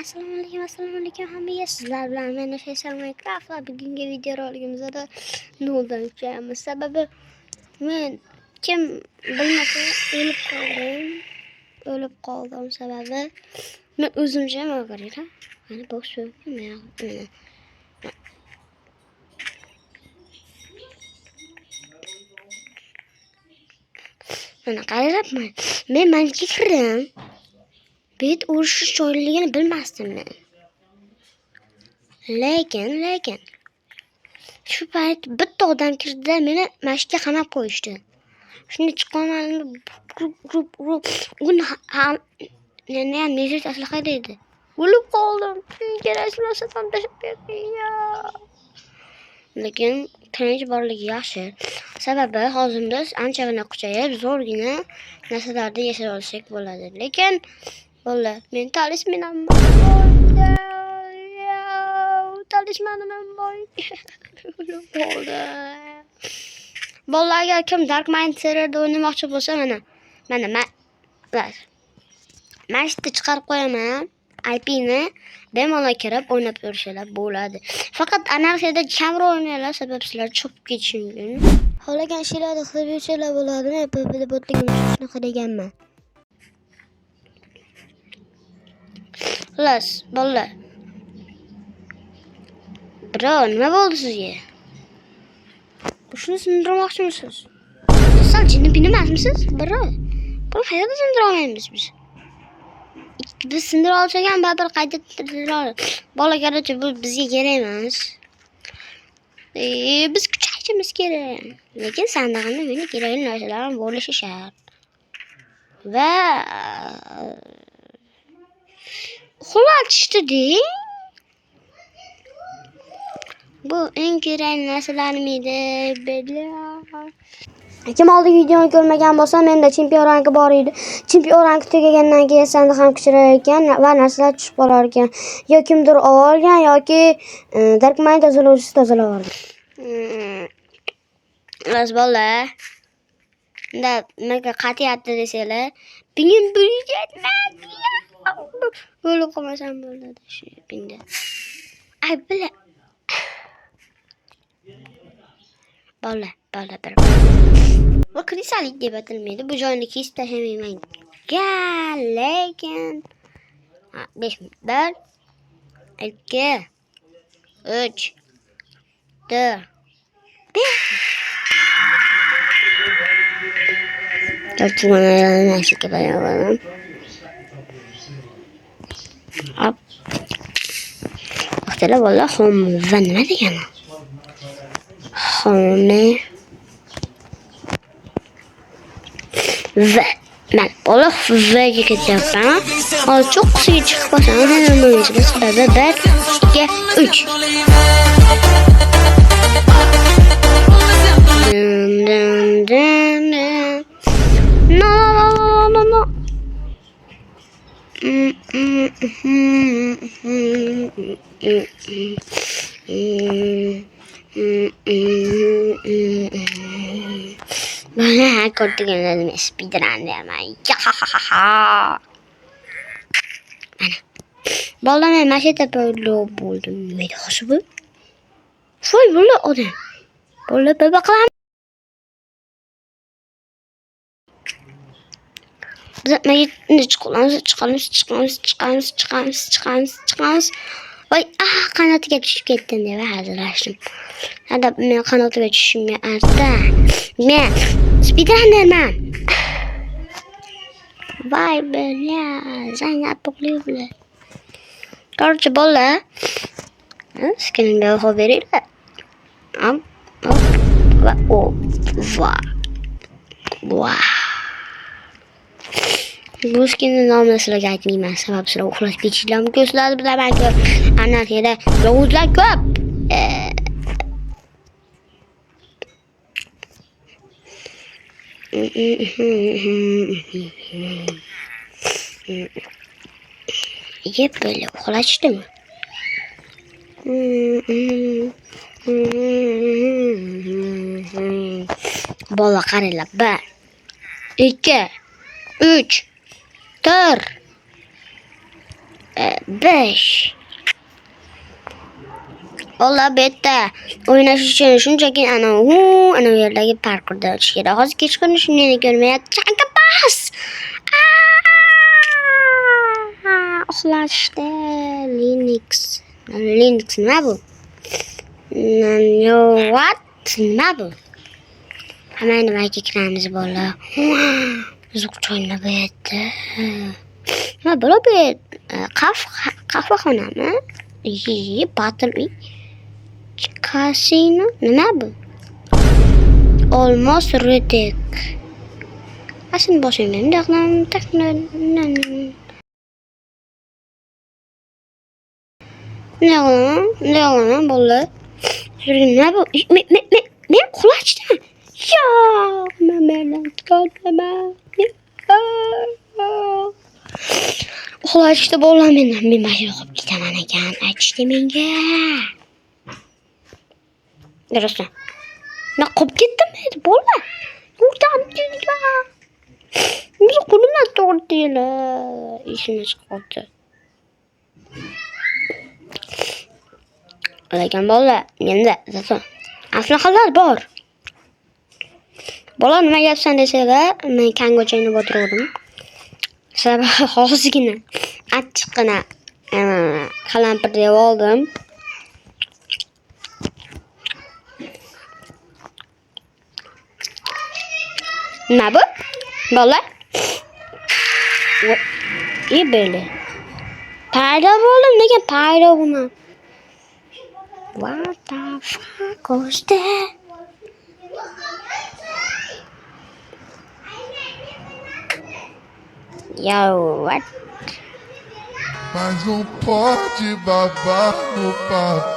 Assalomu alaykum hammaga. Sizlar bilan men Faysal Minecraft va bugungi video roligimizda noldan uchamiz. Sababi men kim bilmasa o'lib qoldim sababi men o'zimcha nima qarayman. Mana bosh yo'qmi? Mana qarayapman. Men manga kirdim. Bet urishish joyligini bilmasdim men. Lekin shu payt bitta odam kirdi, meni mashga qamab qo'yishdi. Shunda chiqqanimda uni yana mesaj asliqa dedi. O'lib qoldim. Kerakli narsa ham tashlab berdiya. Lekin tinch borligi yaxshi. Sababi hozir biz anchagina kuchayib, zo'rgina narsalarda yashay olsak bo'ladi. Lekin bola, men talismanam bor. Talismanim bor. Bola, agar kim Dark Mind serverda o'ynamoqchi bo'lsa, mana mashitni chiqarib qo'yaman. IP-ni bemalol kirib o'ynab ko'rishinglar bo'ladi. Faqat anarxiyada kamroq o'ynanglar, sabab sizlar cho'kib ketishi mumkin. Xohlagan ishlarni qilib yursanglar bo'ladimi? PvP'da botligim shunaqa deganman. Xullas, bolalar. Bro, nima bo'ldi sizga? Shuni sindirmoqchimisiz? Sal jinni emasmisiz? Bro, buni hayotda sindira olmaymiz biz. Biz sindira olsak ham baribir qayta sindira. Bola, qarorchi, bu bizga kerak emas. Biz kuchayishimiz kerak. Lekin sandig'imda meni kerakli narsalarim bo'lishi shart. Va xulatishdi-de. Bu eng kerakli narsalarım edi. Kim oldingi videoni ko'rmagan bo'lsa, menda chempion rangi bor edi. Chempion rangi tugagandan keyin sandiq ham kuchayar ekan va narsalar tushib qolar ekan. Yo kimdir olgan yoki Dark Mind tozalovchisi tozalab olgan. Las bola. Nega qatiyatni desanglar, pingim bo'lmayapti. O'lib qolmasam bo'ladi shu pingda. Ay bila. Bola bir. Bu krisalik deb atalmaydi. Bu joyni kesib tashlamayman. Lekin 5 minut. 1 2 3 4 5. Tortugalarni nasibga beraman. Hop. Vaqtlar bola home va nima degani? Home va men bola vaga ketyapman. Hozir cho'q qusiga chiqib qolsam, nima bo'ladi? Sababi 1 2 3. No. Bana korktuğundan speedrun derman. Bana ben maşete böyle buldum. Ne diyorsun bu? Şöyle böyle o da. Böyle bakalım. Zaten çıkalım. Vay kanatiga tushib ketdim deb hazırlaşdım. Hadi men kanatiga tushishimga arta. Men speedrunnerman. Vay bela, Zaynab o'qlayapti. Korchi bola. Skinimga baho beringlar. Va. Bu skinni nomini sizlarga aytmayman, sabab sizlar uxlab ketishinglar mumkin. Sizlarni bilamanki, anarxiyada yovuzlar ko'p. Yep, böyle uxlashdimi? Bola qaranglar. 1 2 3 4 5. Valla bu yerda o'ynash uchun shunchaki ana u yerdagi parkurda o'tish kerak. Hozir kechqurun shunday ko'rmayapti. Chanka bas. Uxlashda Linux nima bu? What? Nima bu? Hamma nimaga kiramiz bola? Zuqchoyna bu yerda. Nima bu? Qahvaxonami? Battle uy. Casino nima bu? Almost Redek. Aslında boshimdan daqnan taknan. Ne olan bola? Nima bu? Men qulachdim. Ya, men qolmaman. Uxlashda bola mendan bir mashina qilib ketaman ekan. Aytishdi menga. Yarasın. Ben qolib ketdim bola. Yurtam deyla. Bir qo'limdan to'g'ri deyla. Ishini chiqardi. Lekin bola, menda zato aslaqalar bor. Bola nima yapsan desalar, men kangochani botirdim. Sababi hozirgina achchiqqina qalampir deb oldim. Nima bu? Bola? Böyle. Paydo bo'ldim, nega paydo buni? What the fuck was that? Yo, what? Mas não pode babar no papo.